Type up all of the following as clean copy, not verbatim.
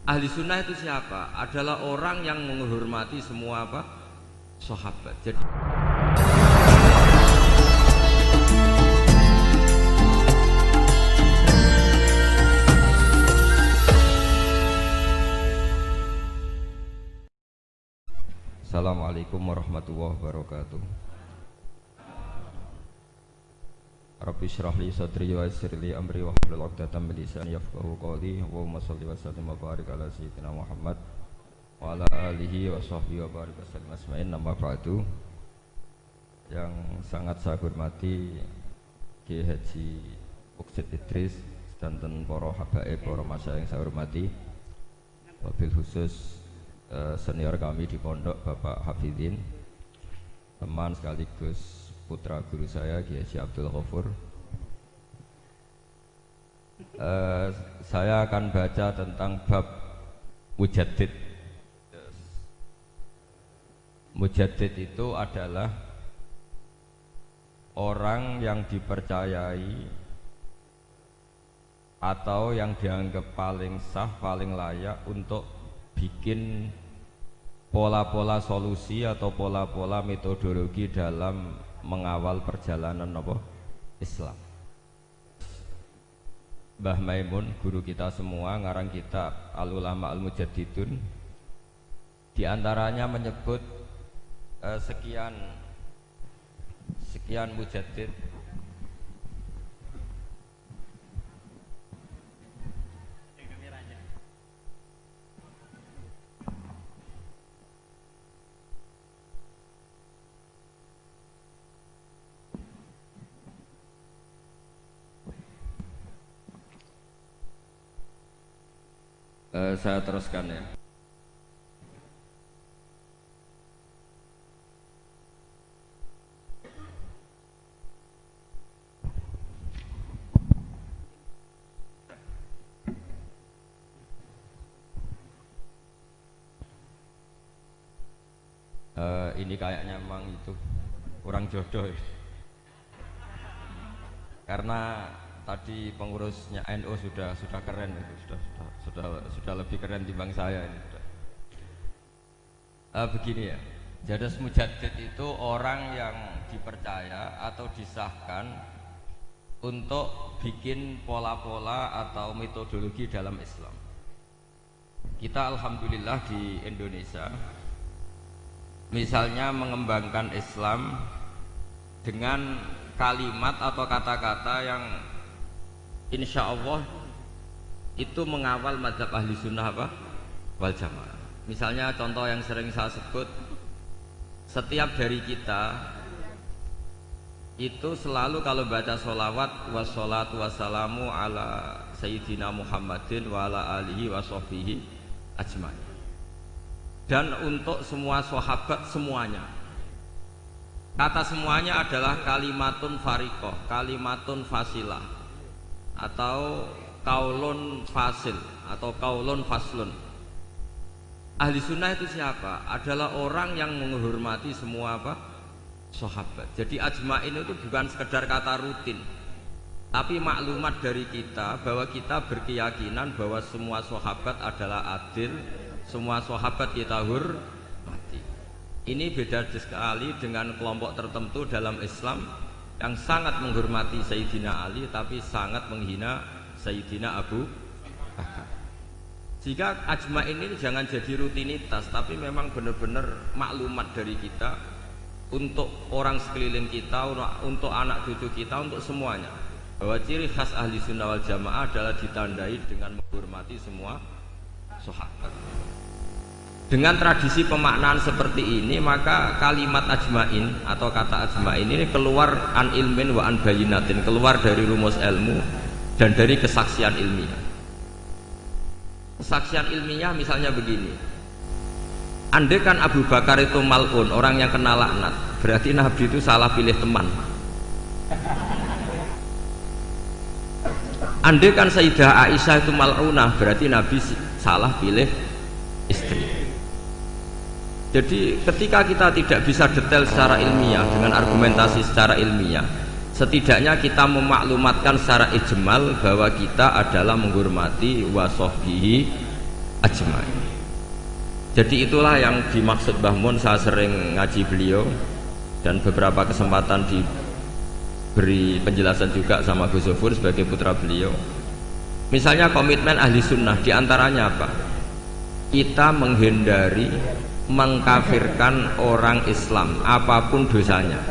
Ahli sunnah itu siapa? Adalah orang yang menghormati semua apa? Sahabat. Jadi Assalamualaikum warahmatullahi wabarakatuh. Rabbi shrah li sadri wa yassir li amri wa hlul 'uqdatam min lisani yafqahu qawli. Allahumma shalli wa sallim wa barik ala sayyidina Muhammad wa ala alihi wa sahbihi wa barik wasallam asma'in. Nama ba'du. Yang sangat saya hormati Kiai Haji Muksid Idris dan para habaib, para masyayikh yang saya hormati, wabil khusus senior kami di pondok Bapak Hafidin, teman sekaligus putra guru saya Kiai Haji Abdul Ghafur. Saya akan baca tentang bab mujaddid. Mujaddid itu adalah orang yang dipercayai atau yang dianggap paling sah, paling layak untuk bikin pola-pola solusi atau pola-pola metodologi dalam mengawal perjalanan Islam. Mbah Maimun, guru kita semua, ngarang kitab Al-Ulama Al-Mujaddidun, di antaranya menyebut sekian mujaddid. Saya teruskan ya. Ini kayaknya memang itu kurang jodoh ya. Karena tadi pengurusnya NU sudah keren itu, sudah lebih keren dibanding saya ini. Begini ya, jadi mujaddid itu orang yang dipercaya atau disahkan untuk bikin pola-pola atau metodologi dalam Islam. Kita alhamdulillah di Indonesia misalnya mengembangkan Islam dengan kalimat atau kata-kata yang insya Allah itu mengawal mazhab ahli sunnah wal jamaah. Misalnya contoh yang sering saya sebut, setiap dari kita itu selalu kalau baca sholawat, wassalatu wassalamu ala sayyidina Muhammadin wa ala alihi wa sahbihi ajmain. Dan untuk semua sahabat semuanya, kata semuanya adalah kalimatun fariqah, kalimatun fasilah, atau kaulun fasil atau kaulun faslun. Ahli sunnah itu siapa? Adalah orang yang menghormati semua sahabat. Jadi ajma'in itu bukan sekedar kata rutin, tapi maklumat dari kita bahwa kita berkeyakinan bahwa semua sahabat adalah adil, semua sahabat kita hormati. Ini beda sekali dengan kelompok tertentu dalam Islam yang sangat menghormati Sayyidina Ali tapi sangat menghina Sayyidina Abu Bakar. Jika ajma'in ini jangan jadi rutinitas, tapi memang benar-benar maklumat dari kita untuk orang sekeliling kita, untuk anak cucu kita, untuk semuanya, bahwa ciri khas ahli sunnah wal jamaah adalah ditandai dengan menghormati semua sahabat. Dengan tradisi pemaknaan seperti ini, maka kalimat ajma'in atau kata ajma'in ini keluar an ilmin wa an bayinatin, keluar dari rumus ilmu dan dari kesaksian ilmiah. Kesaksian ilmiah misalnya begini, andai kan Abu Bakar itu mal'un, orang yang kena laknat, berarti Nabi itu salah pilih teman. Andai kan Sayyidah Aisyah itu mal'unah, berarti Nabi salah pilih istri. Jadi ketika kita tidak bisa detail secara ilmiah dengan argumentasi secara ilmiah, setidaknya kita memaklumatkan secara ijmal bahwa kita adalah menghormati wa sahbihi ajmain. Jadi itulah yang dimaksud Mbah Mun. Saya sering ngaji beliau dan beberapa kesempatan diberi penjelasan juga sama Gus Zofur sebagai putra beliau. Misalnya komitmen ahli sunnah diantaranya apa? Kita menghindari mengkafirkan orang Islam apapun dosanya.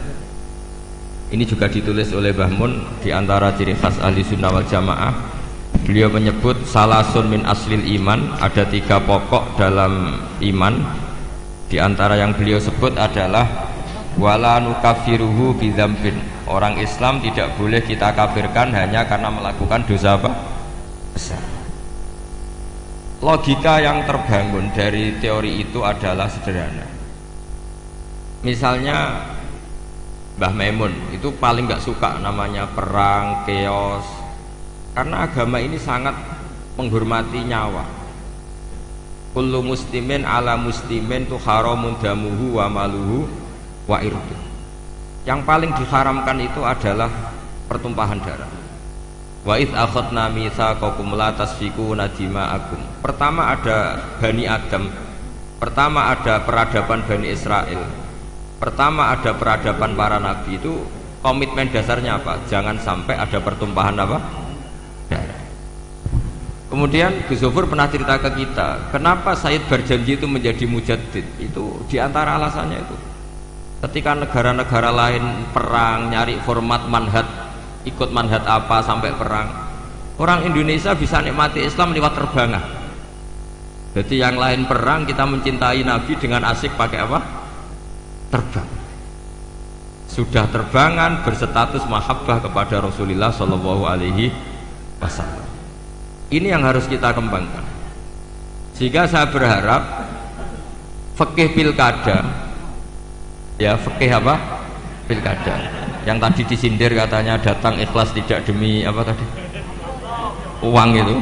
Ini juga ditulis oleh Mbah Mun di antara ciri khas ahli sunnah wal jamaah. Beliau menyebut salasun min aslil iman, ada 3 pokok dalam iman. Di antara yang beliau sebut adalah wala nukafiruhu bidzambin. Orang Islam tidak boleh kita kafirkan hanya karena melakukan dosa apa? Besar. Logika yang terbangun dari teori itu adalah sederhana. Misalnya Mbah Maimun itu paling nggak suka namanya perang, chaos, karena agama ini sangat menghormati nyawa. Kullu muslimin ala muslimin tu haramun damuhu wa maluhu wa irdu. Yang paling diharamkan itu adalah pertumpahan darah. Wa id akhadna mitsaqakum la tasfikuna dima'akum. Pertama ada Bani Adam, pertama ada peradaban Bani Israel, pertama ada peradaban para nabi. Itu komitmen dasarnya apa? Jangan sampai ada pertumpahan apa? Darah. Kemudian Gus Zofur pernah cerita ke kita, kenapa Said Barjanji itu menjadi mujaddid. Itu diantara alasannya itu, ketika negara-negara lain perang nyari format manhaj, ikut manhaj apa sampai perang, orang Indonesia bisa nikmati Islam lewat terbangan. Jadi yang lain perang, kita mencintai Nabi dengan asik pakai apa? Terbang. Sudah terbangan berstatus mahabbah kepada Rasulullah Shallallahu Alaihi Wasallam. Ini yang harus kita kembangkan. Sehingga saya berharap fikih pilkada, ya fikih apa? Pilkada. Yang tadi disindir katanya datang ikhlas tidak demi apa tadi? Uang itu.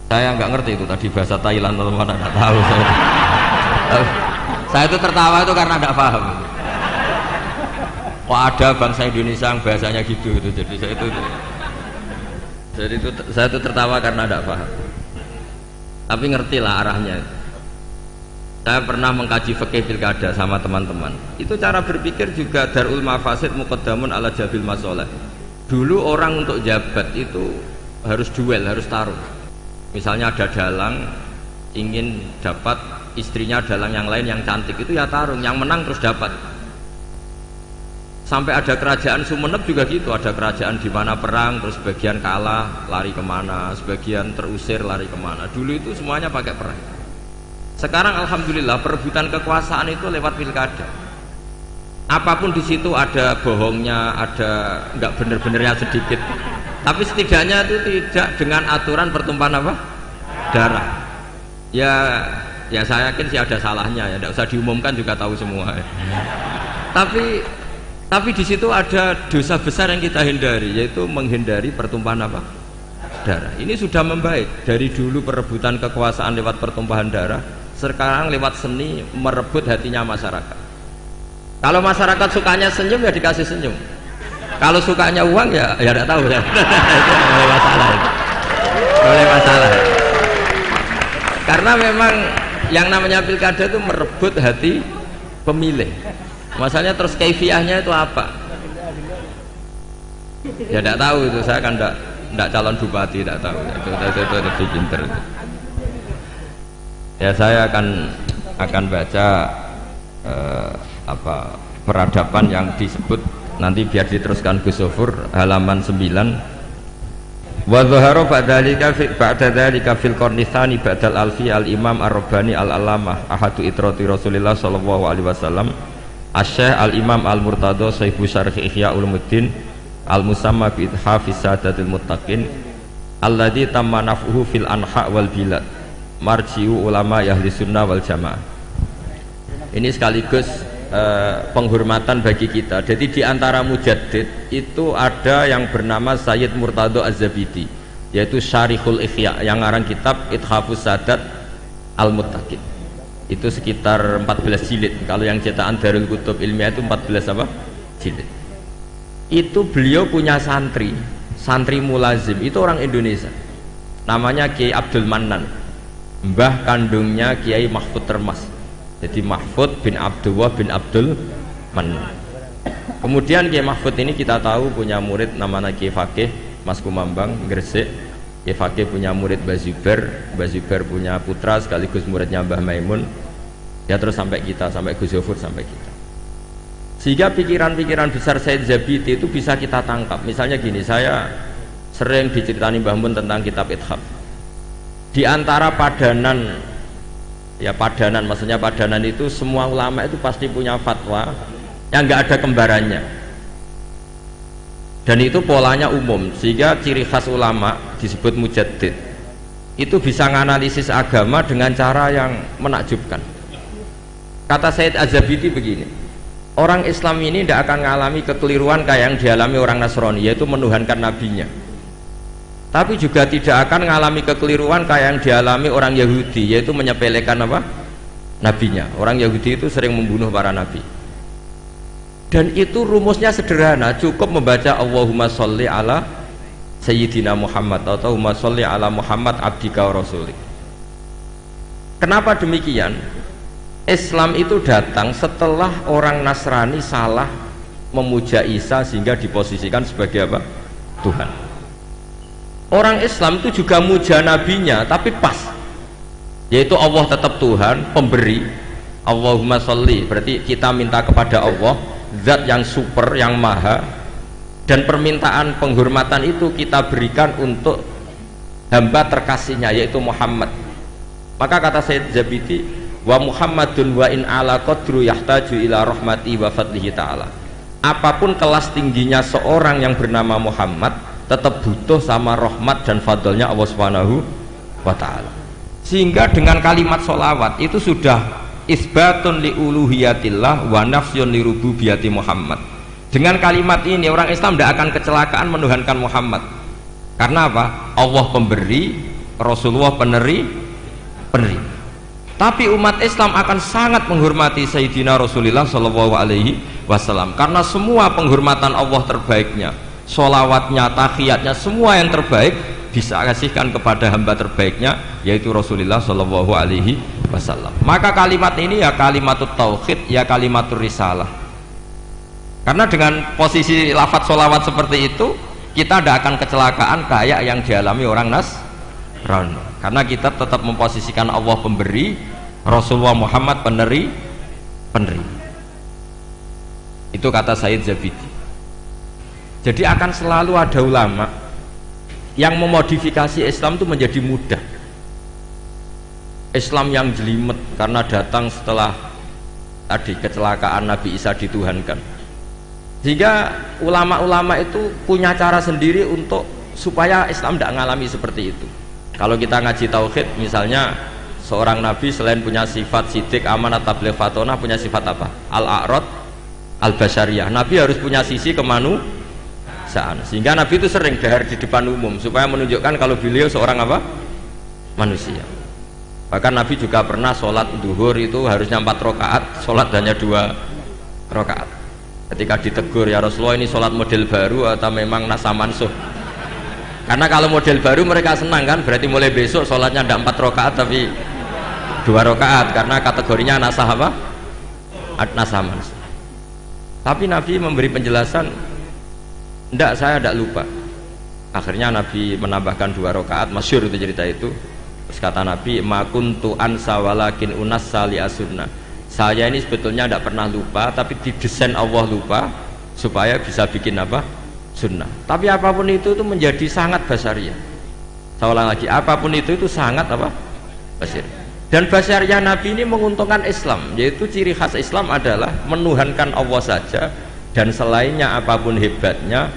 Saya nggak ngerti itu tadi bahasa Thailand atau mana, nggak tahu saya. Saya itu tertawa itu karena nggak paham. Kok ada bangsa Indonesia yang bahasanya gitu, jadi saya itu tertawa karena tidak paham. Tapi ngerti lah arahnya. Saya pernah mengkaji fikih pilkada sama teman-teman. Itu cara berpikir juga darul mafasid muqaddamun ala jabil masoleh. Dulu orang untuk jabat itu harus duel, harus taruh. Misalnya ada dalang ingin dapat istrinya dalang yang lain yang cantik, itu ya tarung, yang menang terus dapat. Sampai ada kerajaan Sumeneb juga gitu, ada kerajaan di mana perang terus sebagian kalah lari kemana, sebagian terusir lari kemana. Dulu itu semuanya pakai perang. Sekarang alhamdulillah perebutan kekuasaan itu lewat pilkada. Apapun di situ ada bohongnya, ada nggak bener-benernya sedikit. Tapi setidaknya itu tidak dengan aturan pertumpahan apa? Darah. Ya saya yakin sih ada salahnya ya, tidak usah diumumkan juga tahu semua. Ya. Tapi di situ ada dosa besar yang kita hindari, yaitu menghindari pertumpahan apa? Darah. Ini sudah membaik. Dari dulu perebutan kekuasaan lewat pertumpahan darah, sekarang lewat seni merebut hatinya masyarakat. Kalau masyarakat sukanya senyum ya dikasih senyum. Kalau sukanya uang ya tidak tahu ya. Itu boleh masalah. Boleh masalah. Karena memang yang namanya pilkada itu merebut hati pemilih. Masalahnya terus kaifiahnya itu apa? Ya tidak tahu itu, saya kan tidak calon bupati, tidak tahu. Itu lebih pinter. Ya saya akan baca peradaban yang disebut nanti biar diteruskan Gus Zofur halaman 9. Wa dhahara ba'da dzalika fil qarni tsani ba'dal alfi al imam ar-rabbani al-allamah ahadu itrati Rasulillah sallallahu alaihi wasallam Asy-Syaikh al-Imam al-Murtadha Sahibu Syarh Ihya Ulumuddin al-musamma bi Hafiz Sadatil Muttaqin alladzi tamma naf'uhu fil anha wal bilad marji'u ulama ahli sunnah wal jamaah. Ini sekaligus penghormatan bagi kita. Jadi di antara mujaddid itu ada yang bernama Sayyid Murtadha Az-Zabidi, yaitu Syarihul Ihya yang ngarang kitab Ithafus Sadat Al-Muttaqin. Itu sekitar 14 jilid. Kalau yang cetakan Darul Kutub Ilmiah itu 14 apa? Jilid. Itu beliau punya santri mulazim, itu orang Indonesia. Namanya Kiai Abdul Mannan. mbah kandungnya Kiai Mahfud Termas. Jadi Mahfud bin Abdullah bin Abdul Manan. Kemudian Kiai Mahfud ini kita tahu punya murid namanya Kiai Fakih Mas Kumambang Gresik. Kiai Fakih punya murid Mbah Zubair punya putra sekaligus muridnya Mbah Maimun. Ya terus sampai kita, sampai Gus Yofur, sampai kita. Sehingga pikiran-pikiran besar Said Zabidi itu bisa kita tangkap. Misalnya gini, saya sering diceritani Mbah Mun tentang kitab Ithaf. Di antara padanan, ya padanan, maksudnya padanan itu semua ulama itu pasti punya fatwa yang nggak ada kembarannya. Dan itu polanya umum, sehingga ciri khas ulama disebut mujaddid. Itu bisa menganalisis agama dengan cara yang menakjubkan. Kata Said Az-Zabidi begini, orang Islam ini tidak akan mengalami kekeliruan kayak yang dialami orang Nasrani, yaitu menuhankan nabinya. Tapi juga tidak akan mengalami kekeliruan kayak yang dialami orang Yahudi, yaitu menyepelekan apa? Nabinya. Orang Yahudi itu sering membunuh para nabi. Dan itu rumusnya sederhana, cukup membaca Allahumma sholli ala Sayyidina Muhammad atau Allahumma sholli ala Muhammad abdika wa rasulik. Kenapa demikian? Islam itu datang setelah orang Nasrani salah memuja Isa sehingga diposisikan sebagai apa? Tuhan. Orang Islam itu juga muja nabinya tapi pas, yaitu Allah tetap Tuhan, pemberi. Allahumma sholli, berarti kita minta kepada Allah, zat yang super, yang maha, dan permintaan penghormatan itu kita berikan untuk hamba terkasihnya, yaitu Muhammad. Maka kata Said Zabidi, wa Muhammadun wa in ala qadru yahtaju ila rahmati wa fadlihi ta'ala. Apapun kelas tingginya seorang yang bernama Muhammad, tetap butuh sama rahmat dan fadlnya Allah Subhanahu wa ta'ala. Sehingga dengan kalimat sholawat itu sudah isbatun li uluhiyatillah wa nafsyun li rububiyati Muhammad. Dengan kalimat ini orang Islam tidak akan kecelakaan menuhankan Muhammad. Karena apa? Allah pemberi, Rasulullah peneri. Tapi umat Islam akan sangat menghormati Sayyidina Rasulullah Shallallahu Alaihi Wasallam karena semua penghormatan Allah terbaiknya, sholawatnya, tahiyatnya, semua yang terbaik bisa kasihkan kepada hamba terbaiknya, yaitu Rasulullah Shallallahu Alaihi Wasallam. Maka kalimat ini ya kalimatut tauhid, ya kalimatur risalah. Karena dengan posisi lafadz sholawat seperti itu, kita tidak akan kecelakaan kayak yang dialami orang Nasrani. Karena kita tetap memposisikan Allah pemberi, Rasulullah Muhammad peneri. Itu kata Said Zabidi. Jadi akan selalu ada ulama yang memodifikasi Islam itu menjadi mudah. Islam yang jelimet karena datang setelah tadi kecelakaan Nabi Isa dituhankan. Sehingga ulama-ulama itu punya cara sendiri untuk supaya Islam tidak mengalami seperti itu. Kalau kita ngaji tauhid, misalnya seorang nabi selain punya sifat sidik, amanat, tabligh, fatonah, punya sifat apa? Al-a'rad, al-basyariyah. Nabi harus punya sisi kemanusiaan. Sehingga nabi itu sering dahar di depan umum supaya menunjukkan kalau beliau seorang apa? Manusia. Bahkan nabi juga pernah sholat duhur itu harusnya 4 rakaat, sholat hanya 2 rakaat. Ketika ditegur, ya Rasulullah ini sholat model baru atau memang nasa mansuh? Karena kalau model baru mereka senang kan, berarti mulai besok sholatnya tidak 4 rakaat tapi 2 rakaat karena kategorinya nasah apa? Nasah mansuh. Tapi Nabi memberi penjelasan, tidak, saya tidak lupa. Akhirnya Nabi menambahkan 2 rakaat, masyhur itu cerita itu. Terus kata Nabi, ma kuntu ansa walakin unassa li asunna. Saya ini sebetulnya tidak pernah lupa, tapi didesain Allah lupa supaya bisa bikin apa? Sunnah. Tapi apapun itu menjadi sangat basyariah. Saya ulang lagi, apapun itu sangat apa? Basyariah. Dan basyariah Nabi ini menguntungkan Islam, yaitu ciri khas Islam adalah menuhankan Allah saja, dan selainnya apapun hebatnya,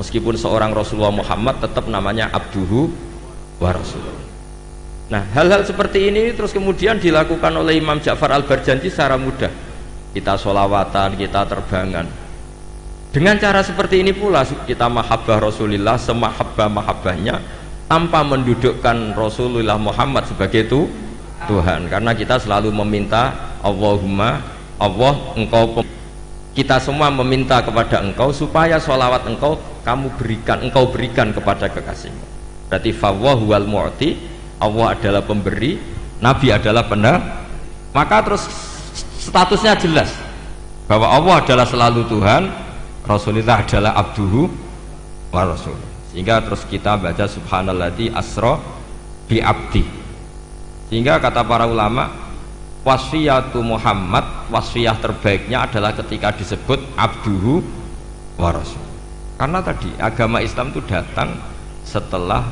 meskipun seorang Rasulullah Muhammad tetap namanya abduhu wa rasuluh. Nah, hal-hal seperti ini terus kemudian dilakukan oleh Imam Ja'far Al-Barjanji secara mudah. Kita sholawatan, kita terbangan. Dengan cara seperti ini pula kita mahabbah Rasulullah semahabbah-mahabbahnya tanpa mendudukkan Rasulullah Muhammad sebagai itu Tuhan, karena kita selalu meminta Allahumma, Allah engkau, kita semua meminta kepada engkau supaya sholawat engkau berikan kepada kekasihmu. Berarti fawwahuwal mu'ti, Allah adalah pemberi, Nabi adalah penerima, maka terus statusnya jelas bahwa Allah adalah selalu Tuhan, Rasulullah adalah abduhu wa rasul. Sehingga terus kita baca subhanalladzi asra bi abdi. Sehingga kata para ulama, wasfiyatu Muhammad, wasfiyah terbaiknya adalah ketika disebut abduhu wa rasul. Karena tadi agama Islam itu datang setelah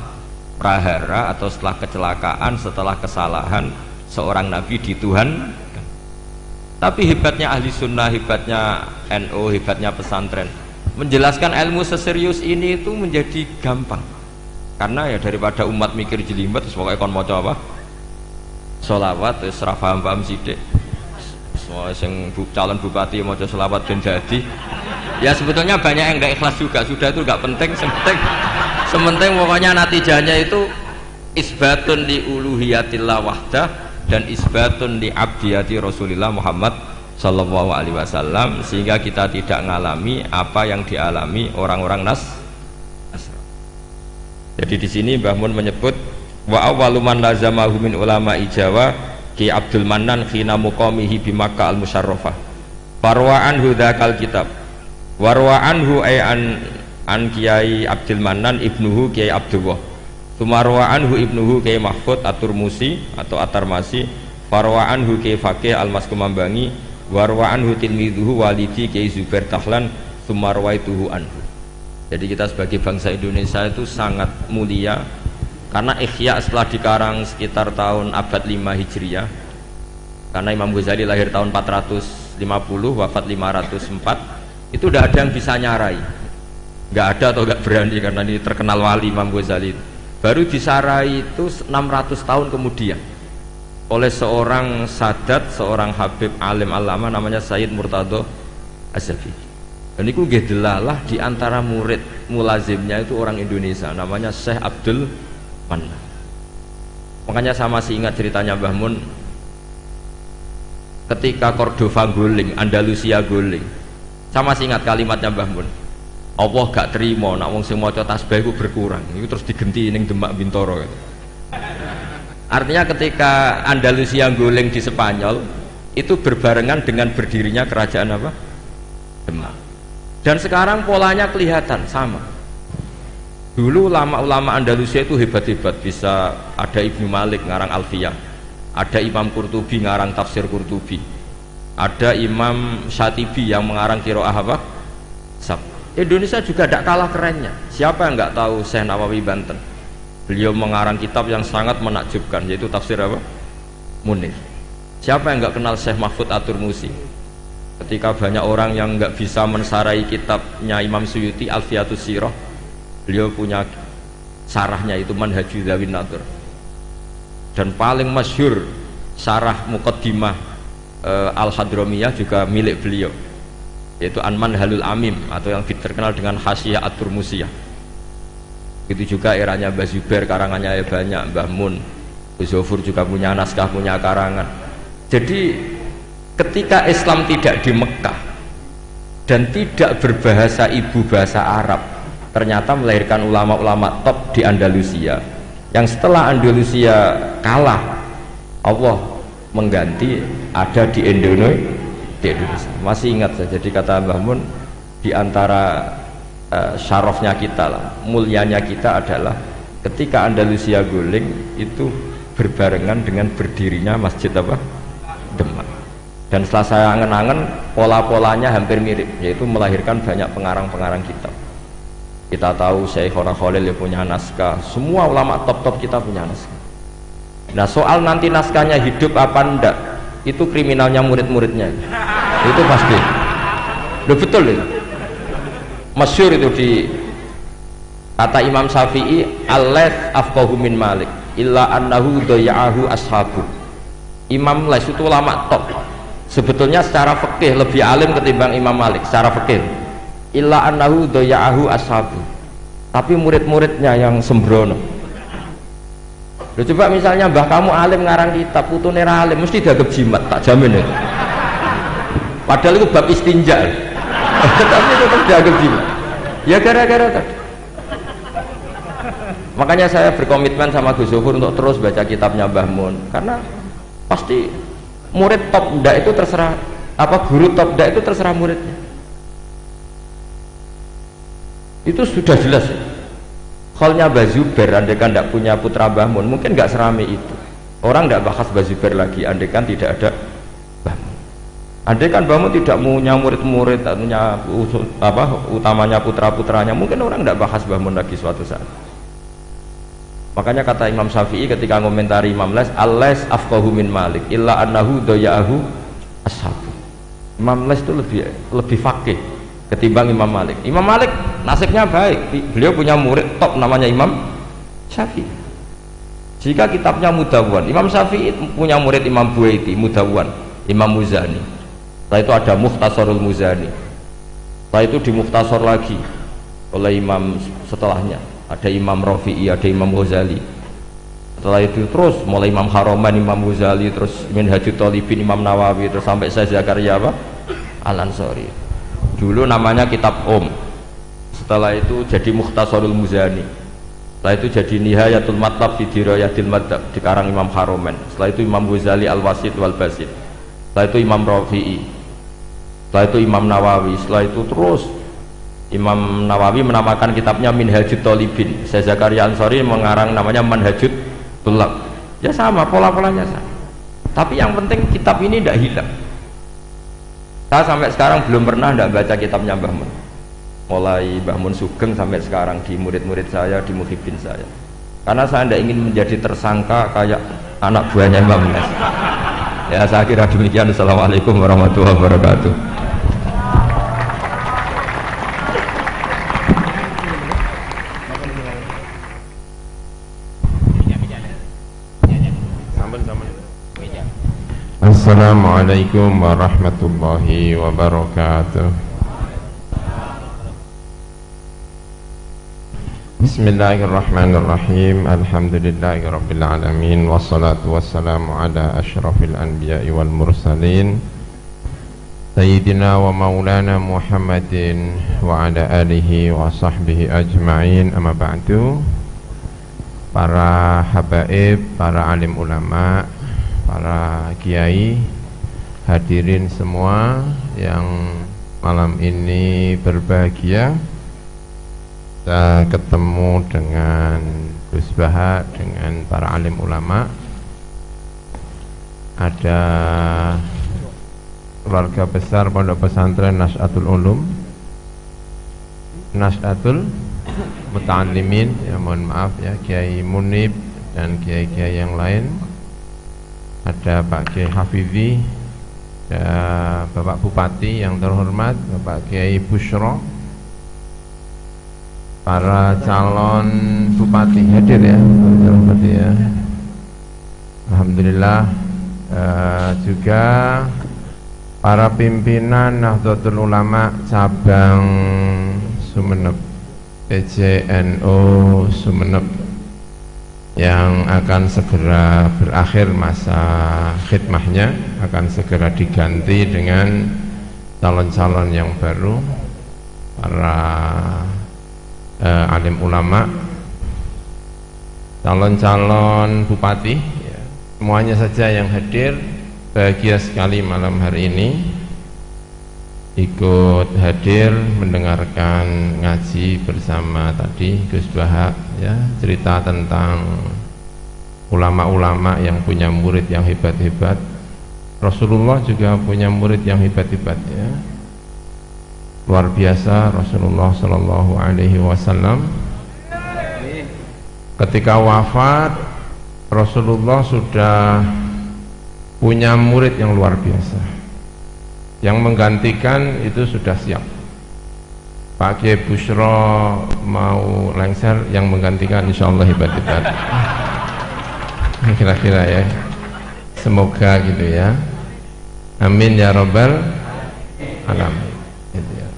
prahara atau setelah kecelakaan, setelah kesalahan seorang nabi di Tuhan. Tapi hebatnya ahli sunnah, hebatnya NU, hebatnya pesantren, menjelaskan ilmu seserius ini itu menjadi gampang. Karena ya daripada umat mikir jelimet, pokoknya kon maca apa? Sholawat, terus ora paham-paham sithik. Semua yang calon bupati maca sholawat ben dadi. Ya sebetulnya banyak yang nggak ikhlas juga, sudah itu nggak penting, sementing pokoknya natijahnya itu isbatun li uluhiyatillah wahdah dan isbatun li abdiyati Rasulillah Muhammad sallallahu alaihi wasallam, sehingga kita tidak mengalami apa yang dialami orang-orang Nasrani. Jadi di sini Mbah Mun menyebut wa awwalu man lazamahu min ulama Jawa Ki Abdul Mannan khina muqamihi bi Makkah al-Musyarrafah farwa'an hudakal kitab warwa anhu ay an Kiai Abdul Mannan ibnuhu Kiai Abdullah, tumarwa anhu ibnuhu Kiai Mahfud At-Turmusi atau At-Tarmasi, farwa anhu Kiai Faqih Al-Maskumambangi, warwa anhu tilmidhuhu walidi Kiai Zubair Tahlan, tumarwaituhu anhu. Jadi kita sebagai bangsa Indonesia itu sangat mulia karena Ihya setelah dikarang sekitar tahun abad 5 Hijriah, karena Imam Ghazali lahir tahun 450 wafat 504. Itu tidak ada yang bisa nyarai, nggak ada atau nggak berani, karena ini terkenal wali Imam Ghazali. Baru disarai itu 600 tahun kemudian oleh seorang sadat, seorang habib alim alama namanya Sayyid Murtado Az-Zabidi. Dan itu gedelalah di antara murid mulazimnya itu orang Indonesia namanya Syekh Abdul Mannan. Makanya saya masih ingat ceritanya Mbah Mun ketika Cordova guling, Andalusia guling. Saya masih ingat kalimatnya Mbah Mun, Allah gak terima nak wong sing maca tasbih iku berkurang, itu terus digenti ning Demak Bintoro gitu. Artinya ketika Andalusia guling di Spanyol itu berbarengan dengan berdirinya kerajaan apa? Demak. Dan sekarang polanya kelihatan sama. Dulu ulama-ulama Andalusia itu hebat-hebat, bisa ada Ibnu Malik ngarang Alfiyah, ada Imam Qurtubi ngarang tafsir Qurtubi, ada Imam Syatibi yang mengarang qiraah apa? Sab. Indonesia juga tidak kalah kerennya. Siapa yang nggak tahu Syekh Nawawi Banten? Beliau mengarang kitab yang sangat menakjubkan, yaitu tafsir apa? Munir. Siapa yang nggak kenal Syekh Mahfud At-Turmusi? Ketika banyak orang yang nggak bisa mensarai kitabnya Imam Suyuti Alfiyatus Sirah, beliau punya sarahnya itu Manhajul Dzawin Nadur. Dan paling masyhur sarah Muqaddimah Al-Hadramiyah juga milik beliau, yaitu An Manhalul Amim atau yang terkenal dengan Hasyiah At-Turmusiyah. Itu juga eranya Mbah Zubair, karangannya banyak, Mbah Mun, Zofur juga punya naskah, punya karangan. Jadi ketika Islam tidak di Mekah dan tidak berbahasa ibu bahasa Arab, ternyata melahirkan ulama-ulama top di Andalusia, yang setelah Andalusia kalah Allah mengganti ada di Indonesia. Masih ingat saya, jadi kata Mbah Mun, di antara syarafnya kita lah, mulianya kita adalah ketika Andalusia guling itu berbarengan dengan berdirinya Masjid apa? Demak. Dan setelah saya angen-angen, pola-polanya hampir mirip, yaitu melahirkan banyak pengarang-pengarang kitab. Kita tahu Syekh Khalil punya naskah, semua ulama top-top kita punya naskah. Nah soal nanti naskahnya hidup apa enggak, itu kriminalnya murid-muridnya, itu pasti. Loh betul itu, masyhur itu di kata Imam Syafi'i, al-Laits afqahu min Malik illa annahu daya'ahu ashabu. Imam Laits itu ulama top, sebetulnya secara fikih lebih alim ketimbang Imam Malik secara fikih, illa annahu daya'ahu ashabu, tapi murid-muridnya yang sembrono. Loh, coba misalnya mbah kamu alim ngarang kitab, putune ra alim mesti dianggap jimat, tak jamin itu. Padahal itu bab istinja. Tapi tetap dianggap jimat. Ya gara-gara tadi. Makanya saya berkomitmen sama Gus Zuhur untuk terus baca kitabnya Mbah Mun, karena pasti murid top ndak itu terserah guru top ndak itu terserah muridnya. Itu sudah jelas ya. Khalnya Mbah Zubair andaikan tidak punya putra Mbah Mun mungkin nggak serame itu, orang tidak bahas Mbah Zubair lagi andaikan tidak ada Mbah Mun. Andaikan Mbah Mun tidak punya murid-murid, punya utamanya putra-putranya, mungkin orang tidak bahas Mbah Mun lagi suatu saat. Makanya kata Imam Syafi'i ketika komentari Imam Les, al-Les afqahu min Malik illa annahu doya'ahu ashabu. Imam Les itu lebih faqih ketimbang Imam Malik. Imam Malik nasibnya baik, beliau punya murid top namanya Imam Syafi'i. Jika kitabnya Mudawwan, Imam Syafi'i punya murid Imam Buaiti, Mudawwan, Imam Muzani. Setelah itu ada Mukhtasarul Muzani. Setelah itu di Mukhtasar lagi oleh imam setelahnya, ada Imam Rafi'i, ada Imam Ghazali. Setelah itu terus mulai Imam Haroman, Imam Ghazali, terus Minhajut Thalibin, Imam Nawawi, terus sampai saya Zakaria Al-Ansari. Dulu namanya kitab setelah itu jadi Mukhtasarul Muzani, setelah itu jadi Nihayatul Matlab fi Dirayatil Madhab dikarang Imam Haromen, setelah itu Imam Ghazali Al-Wasit wal Basit, setelah itu Imam Rafi'i, setelah itu Imam Nawawi, setelah itu terus Imam Nawawi menamakan kitabnya Minhajut Thalibin, saya Zakaria Ansari mengarang namanya Manhajut Tulab. Ya sama, pola-polanya sama, tapi yang penting kitab ini tidak hilang. Saya sampai sekarang belum pernah tidak baca kitabnya Mbah Mun, mulai Mbah Mun Sugeng sampai sekarang di murid-murid saya, di muhibin saya, karena saya tidak ingin menjadi tersangka kayak anak buahnya Imam Nes. Ya saya kira demikian. Assalamualaikum warahmatullahi wabarakatuh. Assalamualaikum warahmatullahi wabarakatuh. Bismillahirrahmanirrahim. Alhamdulillahi rabbil alamin, wassalatu wassalamu ala asyrafil anbiya'i wal mursalin Sayyidina wa maulana Muhammadin wa ala alihi wa sahbihi ajma'in. Amma ba'du. Para habaib, para alim ulama, para kiai, hadirin semua yang malam ini berbahagia, kita ketemu dengan Gus Baha, dengan para alim ulama. Ada keluarga besar Pondok Pesantren Nas'atul Ulum, Nas'atul Muta'allimin, ya mohon maaf ya, Kiai Munib dan kiai-kiai yang lain. Ada Pak Kiai Hafizi, ada Bapak Bupati yang terhormat, Bapak Kiai Bushro, para calon bupati hadir ya, bupati ya. Alhamdulillah. Juga para pimpinan Nahdlatul Ulama cabang Sumeneb, PCNO Sumeneb, yang akan segera berakhir masa khidmahnya, akan segera diganti dengan calon-calon yang baru, para alim ulama, calon-calon bupati ya, semuanya saja yang hadir. Bahagia sekali malam hari ini ikut hadir mendengarkan ngaji bersama tadi Gus Baha ya, cerita tentang ulama-ulama yang punya murid yang hebat-hebat. Rasulullah juga punya murid yang hebat-hebat ya, luar biasa. Rasulullah Shallallahu Alaihi Wasallam ketika wafat, Rasulullah sudah punya murid yang luar biasa, yang menggantikan itu sudah siap. Pak Kiai Bushro mau lengser, yang menggantikan insya Allah hebat-hebat. Kira-kira ya, semoga gitu ya, amin ya robbal alamin gitu ya.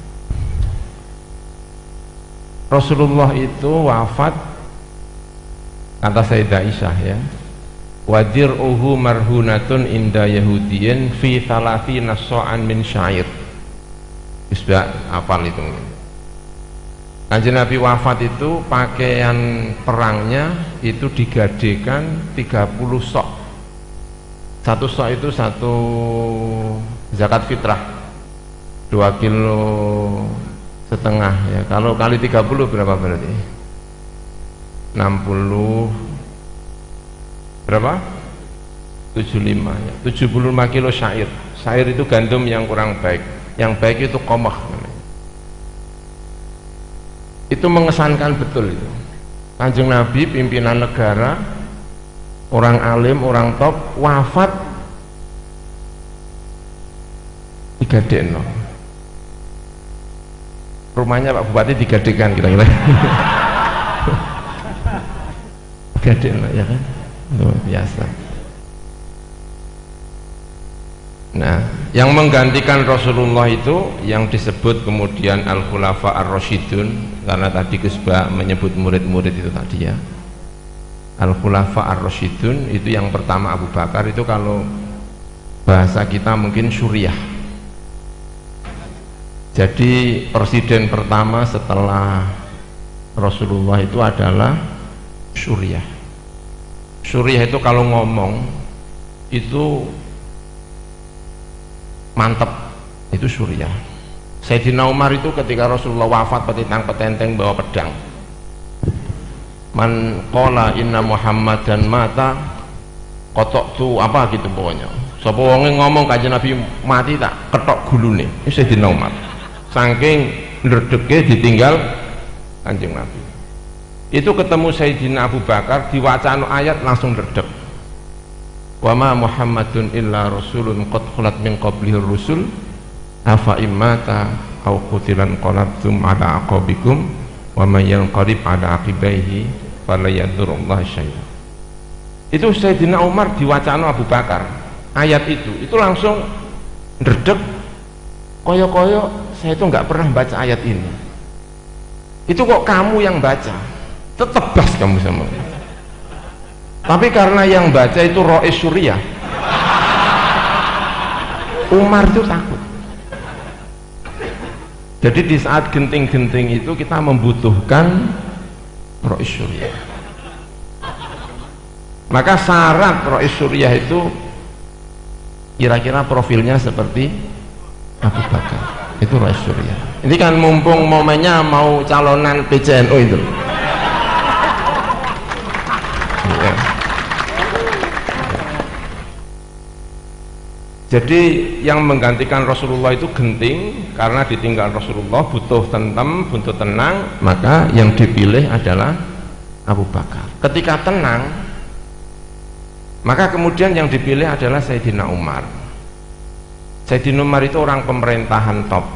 Rasulullah itu wafat, kata Sayyidah Aisyah ya, wadir'uhu marhunatun inda yahudiyin fi thalathina so'an min syair. Bisa apal itu. Kanjeng Nabi wafat itu pakaian perangnya itu digadekan 30 sok. Satu sok itu satu zakat fitrah 2,5 kilo ya. Kalau kali 30 berapa berarti? 60 berapa? 75 ya. 75 kilo syair. Syair itu gandum yang kurang baik. Yang baik itu qamah namanya. Itu mengesankan betul itu. Kanjeng Nabi pimpinan negara, orang alim, orang top, wafat digadekno. Rumahnya Pak Bupati digadekan kira-kira. Gadekno ya kan? Luar biasa. Nah, yang menggantikan Rasulullah itu yang disebut kemudian Al-Khulafa Ar-Rasyidun, karena tadi Gus Ba menyebut murid-murid itu tadi ya. Al-Khulafa Ar-Rasyidun itu yang pertama Abu Bakar, itu kalau bahasa kita mungkin Suriah. Jadi presiden pertama setelah Rasulullah itu adalah Suriah. Suriah itu kalau ngomong itu mantep, itu Suriah. Sayyidina Umar itu ketika Rasulullah wafat petentang-petenteng bawa pedang. Man qala inna Muhammadan mata kotok tu apa gitu pokoknya. Sapa wonge ngomong Kanjeng Nabi mati tak ketok gulune. Itu Sayyidina Umar. Saking ndredege ditinggal Kanjeng Nabi. Itu ketemu Sayyidina Abu Bakar diwacana ayat langsung ndredeg. Wa ma Muhammadun illa rasulun qad khalat min qablihi rusul afa immata aw qutilan qalabtum ala aqabikum wa may yanqalib ala aqibaihi fala yadurullah syai'a. Itu Sayyidina Umar diwacana Abu Bakar ayat itu langsung ndredeg, koyo-koyo saya itu nggak pernah baca ayat ini. Itu kok kamu yang baca, tetep bas kamu sama. Tapi karena yang baca itu Rois Suriah, Umar itu takut. Jadi di saat genting-genting itu kita membutuhkan Rois Suriah. Maka syarat Rois Suriah itu kira-kira profilnya seperti Abu Bakar. Itu Rois Suriah. Ini kan mumpung momennya mau calonan PCNU itu. Jadi yang menggantikan Rasulullah itu genting, karena ditinggal Rasulullah butuh tentem, butuh tenang, maka yang dipilih adalah Abu Bakar. Ketika tenang, maka kemudian yang dipilih adalah Sayyidina Umar. Sayyidina Umar itu orang pemerintahan top,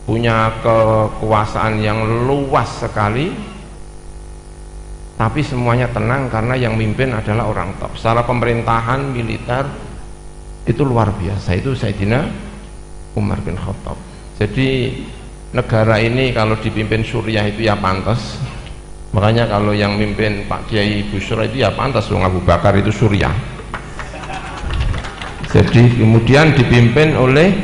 punya kekuasaan yang luas sekali, tapi semuanya tenang karena yang mimpin adalah orang top. Secara pemerintahan militer itu luar biasa, itu Sayyidina Umar bin Khattab. Jadi negara ini kalau dipimpin Suriah itu ya pantas. Makanya kalau yang mimpin Pak Kiai Busyra itu ya pantas, wong Abu Bakar itu Suriah. Jadi kemudian dipimpin oleh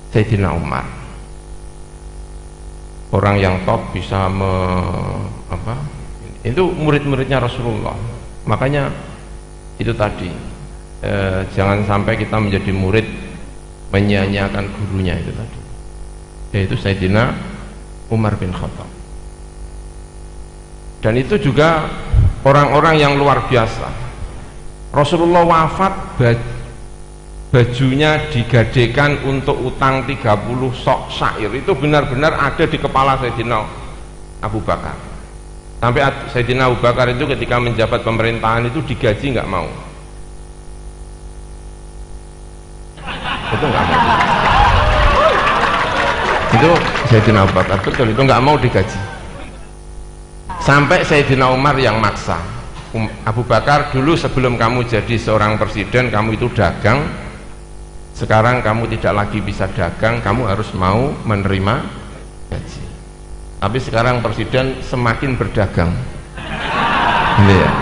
Sayyidina Umar, orang yang top, bisa itu murid-muridnya Rasulullah. Makanya itu tadi, jangan sampai kita menjadi murid menyia-nyiakan gurunya itu tadi, yaitu Sayyidina Umar bin Khattab. Dan itu juga orang-orang yang luar biasa. Rasulullah wafat, bajunya digadekan untuk utang 30 sok syair. Itu benar-benar ada di kepala Sayyidina Abu Bakar. Sampai Sayyidina Abu Bakar itu ketika menjabat pemerintahan itu digaji nggak mau. Itu nggak mau. Itu Sayyidina Abu Bakar, betul, itu nggak mau digaji. Sampai Sayyidina Umar yang maksa. Abu Bakar, dulu sebelum kamu jadi seorang presiden kamu itu dagang, sekarang kamu tidak lagi bisa dagang, kamu harus mau menerima gaji. Tapi sekarang presiden semakin berdagang. Ini ya.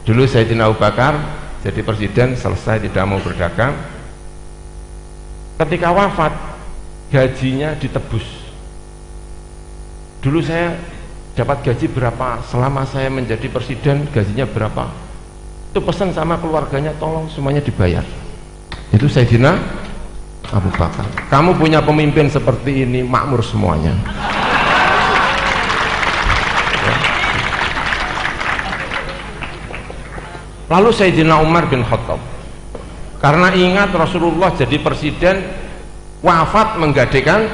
Dulu Sayyidina Abu Bakar jadi presiden, selesai tidak mau berdagang. Ketika wafat, gajinya ditebus. Dulu saya dapat gaji berapa, selama saya menjadi presiden gajinya berapa, itu pesan sama keluarganya, tolong semuanya dibayar. Itu Sayyidina Abu Bakar. Kamu punya pemimpin seperti ini, makmur semuanya. Lalu Sayyidina Umar bin Khattab, karena ingat Rasulullah jadi presiden, wafat menggadaikan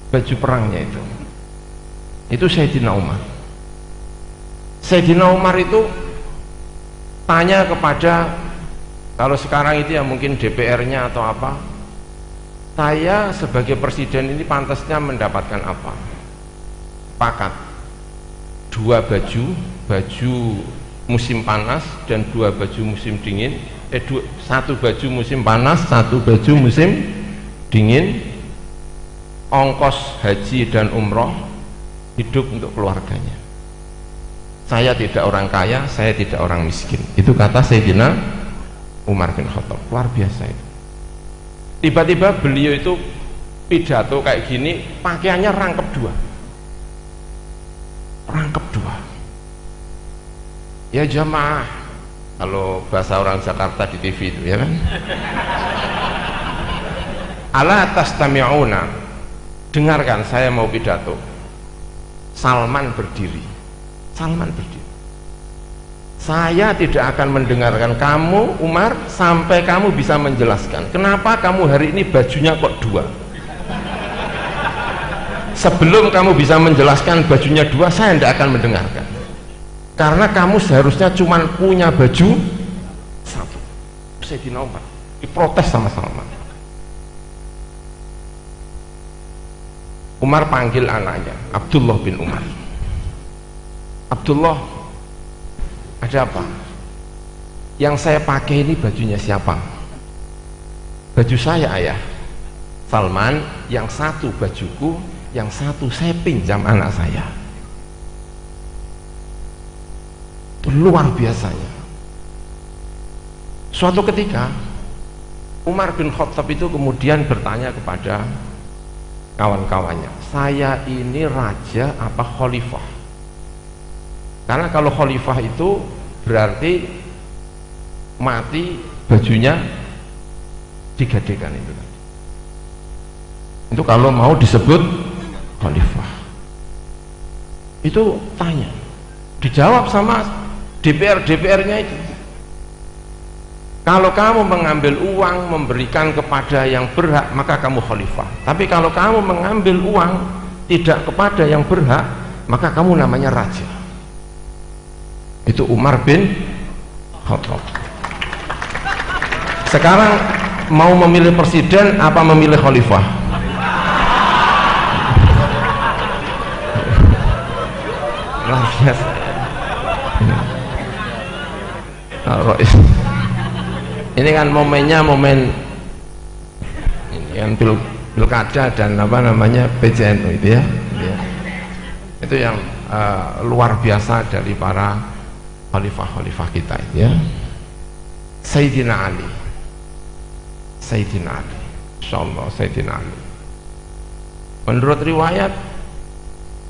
baju perangnya itu Sayyidina Umar. Sayyidina Umar itu tanya kepada, kalau sekarang itu ya mungkin DPR-nya atau apa, saya sebagai presiden ini pantasnya mendapatkan apa? Pakat 2 baju musim panas dan 2 baju musim dingin, 1 baju musim panas, 1 baju musim dingin, ongkos haji dan umroh, hidup untuk keluarganya. Saya tidak orang kaya, saya tidak orang miskin. Itu kata Sayyidina Umar bin Khattab. Luar biasa itu. Tiba-tiba beliau itu pidato kayak gini, pakaiannya rangkep 2. Rangkep 2. Ya jamaah, kalau bahasa orang Jakarta di TV itu ya kan. Ala tastami'una, dengarkan saya mau pidato. Salman berdiri. Saya tidak akan mendengarkan kamu Umar sampai kamu bisa menjelaskan kenapa kamu hari ini bajunya kok 2. Sebelum kamu bisa menjelaskan bajunya 2, saya tidak akan mendengarkan, karena kamu seharusnya cuma punya baju 1. Sayyidina Umar diprotes sama Salman. Umar panggil anaknya Abdullah bin Umar. Abdullah, ada apa? Yang saya pakai ini bajunya siapa? Baju saya, ayah. Salman, yang 1 bajuku, yang 1 saya pinjam anak saya. Luar biasanya. Suatu ketika Umar bin Khattab itu kemudian bertanya kepada kawan-kawannya, saya ini raja apa khalifah? Karena kalau khalifah itu berarti mati bajunya digadekan itu kalau mau disebut khalifah. Itu tanya, dijawab sama DPR-nya itu, kalau kamu mengambil uang memberikan kepada yang berhak maka kamu khalifah, tapi kalau kamu mengambil uang tidak kepada yang berhak maka kamu namanya raja. Itu Umar bin Khattab. Sekarang mau memilih presiden apa memilih khalifah? Luar biasa. Ini kan momennya momen ini kan pilkada dan apa namanya PJNU itu ya. Itu yang luar biasa dari para khalifah-khalifah kita itu ya. Sayyidina Ali, insyaallah Sayyidina Ali. Menurut riwayat,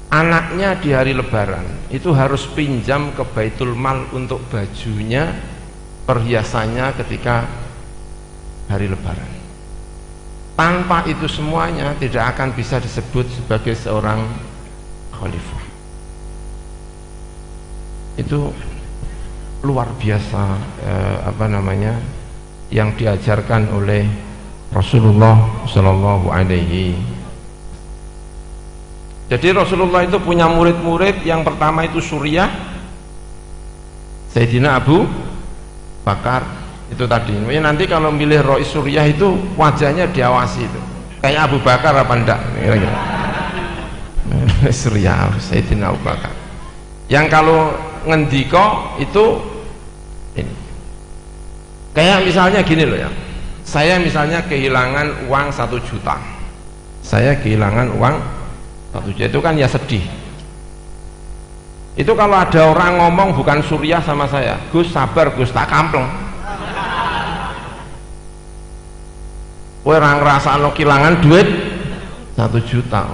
anaknya di hari lebaran itu harus pinjam ke Baitul Mal untuk bajunya, perhiasannya ketika hari lebaran. Tanpa itu semuanya tidak akan bisa disebut sebagai seorang khalifah. Itu luar biasa yang diajarkan oleh Rasulullah Shallallahu Alaihi. Jadi Rasulullah itu punya murid-murid, yang pertama itu Suriah, Sayyidina Abu Bakar itu tadi. Nanti kalau milih Rois Suriah itu wajahnya diawasi itu, kayak Abu Bakar apa enggak? Kira-kira. Suriah, Sayyidina Abu Bakar. Yang kalau ngendiko itu ini, kayak misalnya gini loh ya, saya misalnya kehilangan uang 1 juta, saya kehilangan uang 1 juta, itu kan ya sedih. Itu kalau ada orang ngomong bukan Suriah sama saya, Gus sabar Gus, tak kampleng. kowe ora ngrasakno kilangan duit 1 juta.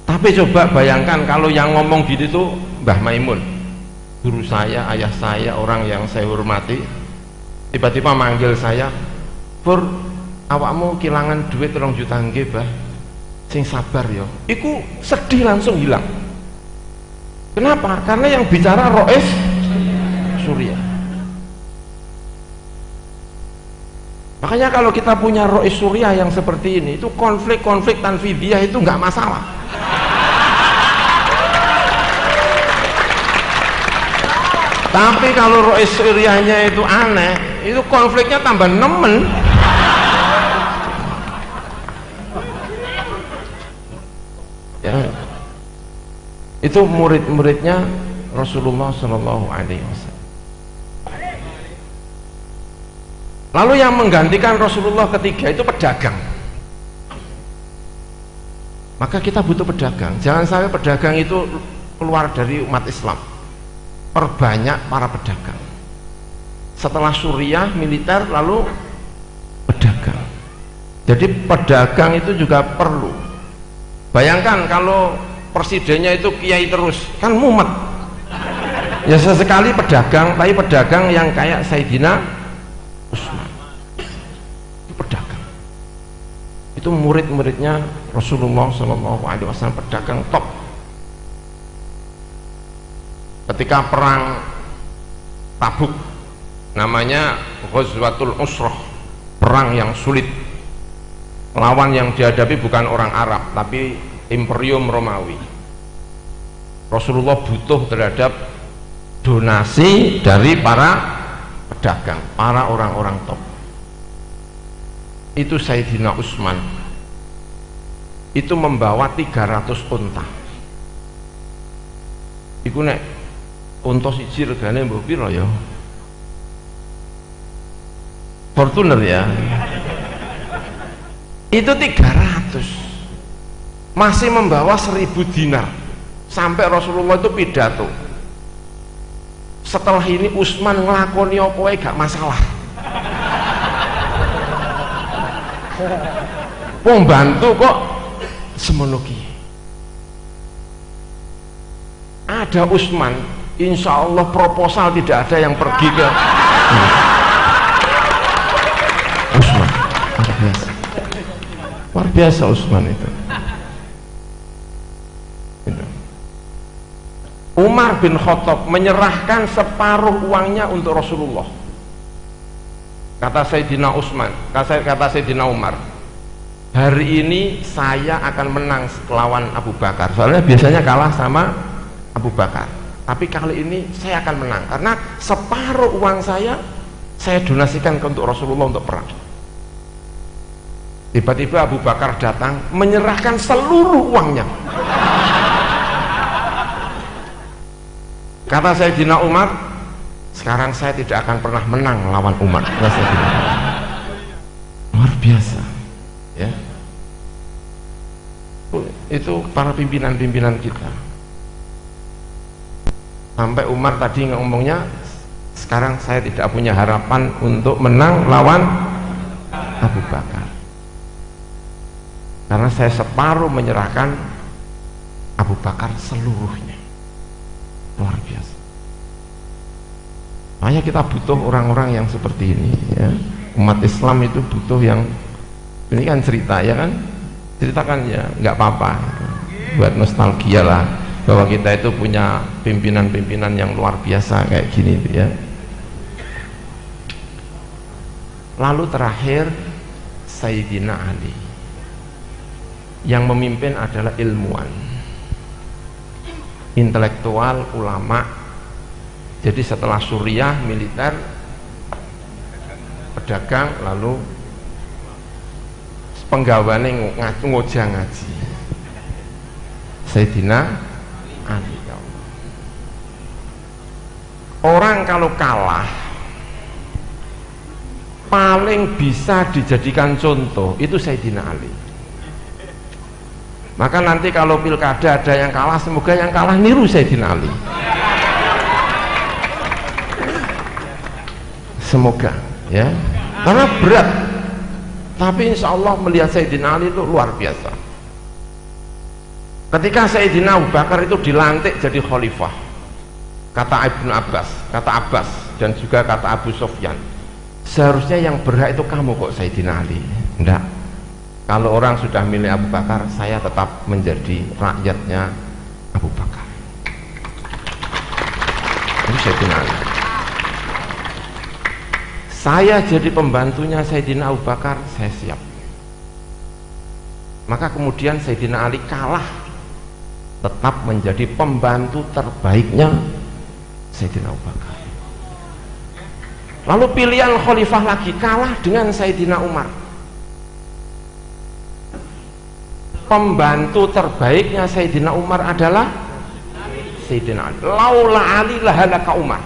Tapi coba bayangkan kalau yang ngomong gitu tuh Mbah Maimun, guru saya, ayah saya, orang yang saya hormati, tiba-tiba manggil saya, "Pur, awakmu kilangan duit 2 juta nggih, Mbah. Sing sabar ya." Iku sedih langsung hilang. Kenapa? Karena yang bicara Rois Surya. Makanya kalau kita punya Rois Surya yang seperti ini, itu konflik-konflik tanfidiyah itu nggak masalah. Tapi kalau Rois Suryanya itu aneh, itu konfliknya tambah nemen. Ya, itu murid-muridnya Rasulullah Shallallahu Alaihi Wasallam. Lalu yang menggantikan Rasulullah ketiga itu pedagang. Maka kita butuh pedagang. Jangan sampai pedagang itu keluar dari umat Islam. Perbanyak para pedagang. Setelah Suriah militer, lalu pedagang. Jadi pedagang itu juga perlu. Bayangkan kalau presidennya itu kiai terus, kan mumet. Ya sesekali pedagang, tapi pedagang yang kayak Sayyidina Utsman. Itu pedagang. Itu murid-muridnya Rasulullah SAW, pedagang top. Ketika perang Tabuk, namanya Ghazwatul Usrah, perang yang sulit. Lawan yang dihadapi bukan orang Arab, tapi Imperium Romawi. Rasulullah butuh terhadap donasi dari para pedagang, para orang-orang top. Itu Sayyidina Utsman itu membawa 300 unta. Iku nek unta siji regane mbok pira ya? Fortuner ya. Itu 300. Masih membawa 1000 dinar. Sampai Rasulullah itu pidato, setelah ini Utsman ngelakoni apa wae gak masalah. Wong bantu kok semono ki. Ada Utsman, insya Allah proposal tidak ada yang pergi ke Utsman. Luar biasa. Luar biasa Utsman itu. Umar bin Khattab menyerahkan separuh uangnya untuk Rasulullah. Kata Sayyidina Utsman, kata Sayyidina Umar, hari ini saya akan menang lawan Abu Bakar. Soalnya biasanya kalah sama Abu Bakar. Tapi kali ini saya akan menang karena separuh uang saya donasikan untuk Rasulullah untuk perang. Tiba-tiba Abu Bakar datang menyerahkan seluruh uangnya. Kata Sayyidina Umar, sekarang saya tidak akan pernah menang melawan Umar. Luar biasa ya. Itu para pimpinan-pimpinan kita. Sampai Umar tadi ngomongnya, sekarang saya tidak punya harapan untuk menang lawan Abu Bakar, karena saya separuh menyerahkan, Abu Bakar seluruhnya. Luar biasa. Makanya kita butuh orang-orang yang seperti ini ya. Umat Islam itu butuh yang, ini kan cerita ya kan, ceritakan ya, nggak apa-apa, buat nostalgia lah bahwa kita itu punya pimpinan-pimpinan yang luar biasa kayak gini ya. Lalu terakhir Sayyidina Ali, yang memimpin adalah ilmuwan, intelektual, ulama. Jadi setelah Suriah militer, pedagang, lalu penggawane ngojah ngaji. Sayyidina Ali. Orang kalau kalah paling bisa dijadikan contoh itu Sayyidina Ali. Maka nanti kalau pilkada ada yang kalah, semoga yang kalah niru Sayyidina Ali. Semoga ya, karena berat Tapi insya Allah melihat Sayyidina Ali itu luar biasa. Ketika Sayyidina Abu Bakar itu dilantik jadi khalifah, kata Ibnu Abbas, kata Abbas dan juga kata Abu Sufyan, seharusnya yang berhak itu kamu kok Sayyidina Ali. Enggak, kalau orang sudah milih Abu Bakar, saya tetap menjadi rakyatnya Abu Bakar. Ini Sayyidina Ali. Saya jadi pembantunya Sayyidina Abu Bakar, saya siap. Maka kemudian Sayyidina Ali kalah, tetap menjadi pembantu terbaiknya Sayyidina Abu Bakar. Lalu pilihan khalifah lagi, kalah dengan Sayyidina Umar. Pembantu terbaiknya Sayyidina Umar adalah Sayyidina Ali. Laula Ali lahalaka Umar.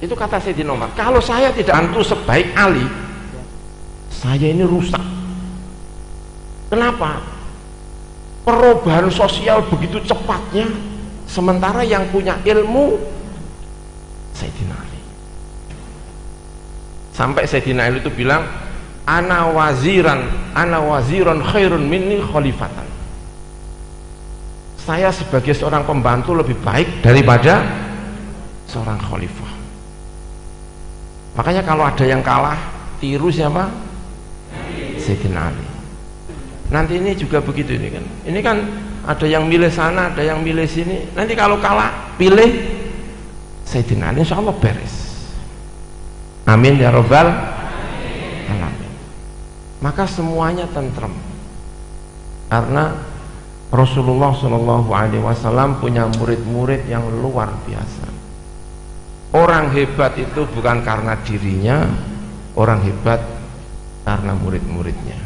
Itu kata Sayyidina Umar, kalau saya tidak bantu sebaik Ali, saya ini rusak. Kenapa? Perubahan sosial begitu cepatnya, sementara yang punya ilmu Sayyidina Ali. Sampai Sayyidina Ali itu bilang, ana waziran khairun minni khalifatan. Saya sebagai seorang pembantu lebih baik daripada seorang khalifah. Makanya kalau ada yang kalah, tiru siapa? Sayyidina Ali. Nanti ini juga begitu ini kan. Ini kan ada yang milih sana, ada yang milih sini. Nanti kalau kalah, pilih Sayyidina Ali, insya Allah beres. Amin ya Rabbal alamin. Maka semuanya tentrem. Karena Rasulullah SAW punya murid-murid yang luar biasa. Orang hebat itu bukan karena dirinya, orang hebat karena murid-muridnya.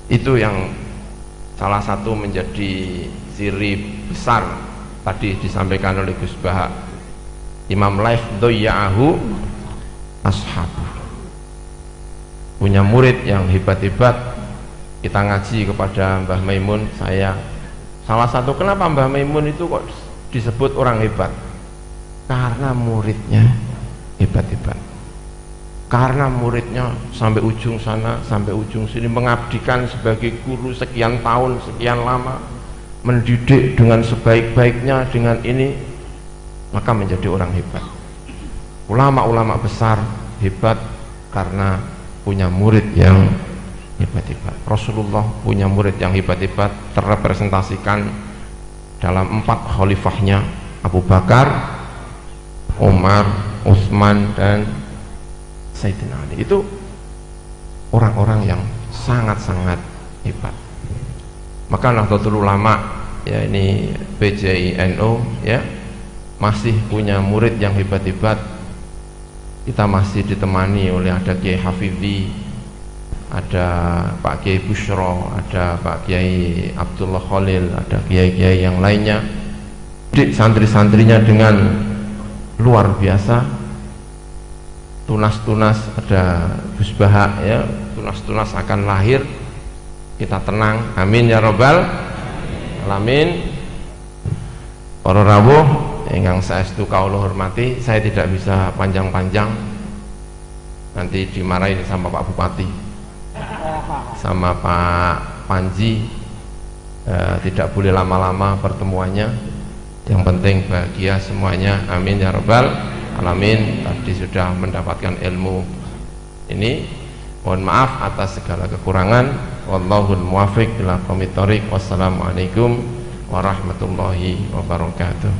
Itu yang salah satu menjadi ciri besar tadi disampaikan oleh Gus Baha. Imam Laif doya'ahu ashabu. Punya murid yang hebat-hebat. Kita ngaji kepada Mbah Maimun, saya salah satu kenapa Mbah Maimun itu kok disebut orang hebat, karena muridnya hebat-hebat, karena muridnya sampai ujung sana sampai ujung sini mengabdikan sebagai guru sekian tahun sekian lama, mendidik dengan sebaik-baiknya dengan ini, maka menjadi orang hebat. Ulama-ulama besar hebat karena punya murid yang hebat-hebat. Rasulullah punya murid yang hebat-hebat, terrepresentasikan dalam 4 khalifahnya, Abu Bakar, Umar, Utsman dan Sayyidina Ali. Itu orang-orang yang sangat-sangat hebat. Maka Nahdlatul Ulama, ya ini PJINO ya, masih punya murid yang hebat-hebat. Kita masih ditemani oleh ada Kiai Hafidhi, ada Pak Kiai Bushro, ada Pak Kiai Abdullah Khalil, ada kiai-kiai yang lainnya. Santri-santrinya dengan luar biasa, tunas-tunas, ada Gus Baha ya, tunas-tunas akan lahir. Kita tenang, amin ya Rabbal alamin. Para rawuh ingkang saestu kawula hormati, saya tidak bisa panjang-panjang, nanti dimarahin sama Pak Bupati sama Pak Panji. Tidak boleh lama-lama pertemuannya, yang penting bahagia semuanya, amin ya Rabbal alamin. Tadi sudah mendapatkan ilmu ini, mohon maaf atas segala kekurangan. Wallahul muwaffiq ila aqwamit thoriq. Wassalamualaikum warahmatullahi wabarakatuh.